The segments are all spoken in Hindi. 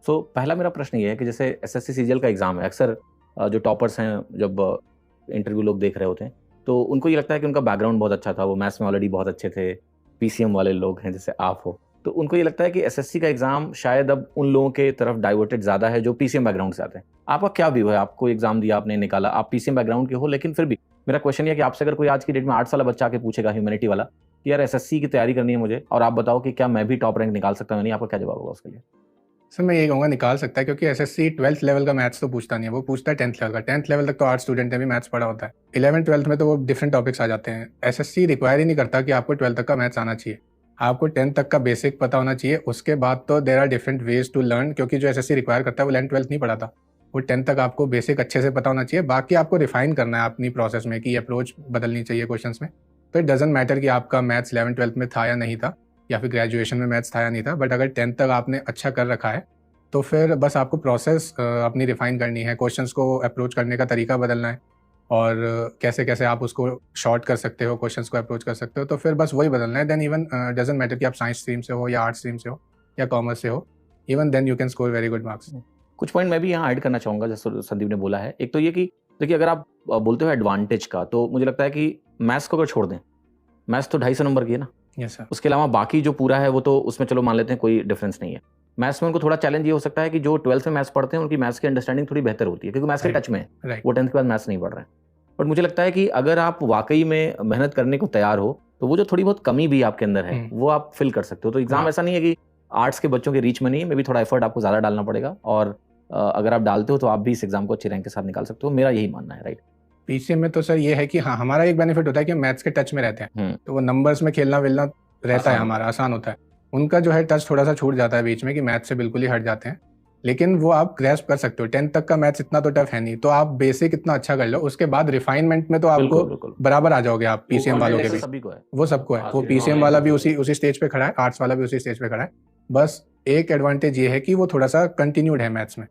तो पहला मेरा प्रश्न ये है कि जैसे एसएससी सीजीएल का एग्जाम है, अक्सर जो टॉपर्स हैं जब इंटरव्यू लोग देख रहे होते हैं तो उनको ये लगता है कि उनका बैकग्राउंड बहुत अच्छा था, वो मैथ्स में ऑलरेडी बहुत अच्छे थे, पीसीएम वाले लोग हैं जैसे आप हो, तो उनको ये लगता है कि एसएससी का एग्जाम शायद अब उन लोगों के तरफ डाइवर्टेड ज़्यादा है जो पीसीएम बैकग्राउंड से आते हैं। आपका क्या व्यू है? आपको एग्जाम दिया, आपने निकाला, आप पीसीएम बैकग्राउंड के हो, लेकिन फिर भी मेरा क्वेश्चन ये है कि आपसे अगर कोई आज की डेट में 8 साल बच्चा आके पूछेगा ह्यूमैनिटी वाला कि यार एसएससी की तैयारी करनी है मुझे और आप बताओ कि क्या मैं भी टॉप रैंक निकाल सकता हूँ, नहीं, आपका क्या जवाब होगा उसके लिए? सर मैं ये कहूँगा निकाल सकता है, क्योंकि एसएससी 12th लेवल का मैथ्स तो पूछता नहीं है, वो पूछता है 10th लेवल का। 10th लेवल तक तो आर्ट्स स्टूडेंट ने भी मैथ्स पढ़ा होता है। 11th 12th में तो वो डिफरेंट टॉपिक्स आ जाते हैं। एसएससी रिक्वायर ही नहीं करता कि आपको 12th तक का मैथ्स आना चाहिए, आपको 10th तक का बेसिक पता होना चाहिए। उसके बाद तो there are different ways to learn, क्योंकि जो एसएससी रिक्वायर करता है वो 11th 12th नहीं पढ़ाता, वो 10th तक आपको बेसिक अच्छे से पता होना चाहिए। बाकी आपको रिफाइन करना है अपनी प्रोसेस में कि अप्रोच बदलनी चाहिए क्वेश्चन में। तो इट डजेंट मैटर कि आपका मैथ्स 11th 12th में था या नहीं था, या फिर ग्रेजुएशन में मैथ्स था या नहीं था, बट अगर 10th तक आपने अच्छा कर रखा है तो फिर बस आपको प्रोसेस अपनी रिफाइन करनी है, क्वेश्चंस को अप्रोच करने का तरीका बदलना है, और कैसे कैसे आप उसको शॉर्ट कर सकते हो, क्वेश्चंस को अप्रोच कर सकते हो, तो फिर बस वही बदलना है। देन इवन डजेंट मैटर कि आप साइंस स्ट्रीम से हो या आर्ट्स स्ट्रीम से हो या कॉमर्स से हो, even then you can score very good marks. कुछ पॉइंट मैं भी यहाँ ऐड करना चाहूँगा जैसे संदीप ने बोला है। एक तो ये कि देखिए, अगर आप बोलते हो एडवांटेज का, तो मुझे लगता है कि मैथ्स को अगर छोड़ दें, मैथ्स तो 250 नंबर की है ना। Yes sir. उसके अलावा बाकी जो पूरा है वो तो उसमें चलो मान लेते हैं कोई डिफरेंस नहीं है। मैथ्स में उनको थोड़ा चैलेंज ये हो सकता है कि जो 12th में मैथ्स पढ़ते हैं उनकी मैथ्स की अंडरस्टैंडिंग थोड़ी बेहतर होती है, क्योंकि मैथ्स के टच में है, वो 10th के बाद मैथ्स नहीं पढ़ रहे हैं। बट मुझे लगता है कि अगर आप वाकई में मेहनत करने को तैयार हो तो वो जो थोड़ी बहुत कमी भी आपके अंदर है वो आप फिल कर सकते हो। तो एग्जाम ऐसा नहीं है कि आर्ट्स के बच्चों के रीच में नहीं है, मे भी थोड़ा एफर्ट आपको ज़्यादा डालना पड़ेगा, और अगर आप डालते हो तो आप भी इस एग्जाम को अच्छी रैंक के साथ निकाल सकते हो, मेरा यही मानना है। राइट। पीसीएम में तो सर ये है कि हाँ, हमारा एक बेनिफिट होता है कि मैथ्स के टच में रहते हैं, तो वो नंबर्स में खेलना वेलना रहता है, हमारा आसान होता है। उनका जो है टच थोड़ा सा छूट जाता है बीच में, कि मैथ्स से बिल्कुल ही हट जाते हैं, लेकिन वो आप ग्रैस्प कर सकते हो। 10th तक का मैथ्स इतना तो टफ है नहीं, तो आप बेसिक इतना अच्छा कर लो, उसके बाद रिफाइनमेंट में तो आपको बराबर आ जाओगे आप पीसीएम वालों के भी। वो सबको है, वो पीसीएम वाला भी उसी स्टेज पे खड़ा है, आर्ट्स वाला भी उसी स्टेज पे खड़ा है। बस एक एडवांटेज ये है कि वो थोड़ा सा कंटिन्यूड है मैथ्स में,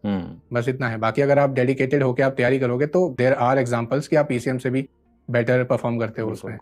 बस इतना है। बाकी अगर आप डेडिकेटेड होकर आप तैयारी करोगे तो देयर आर एग्जांपल्स कि आप पीसीएम से भी बेटर परफॉर्म करते हो उसमें।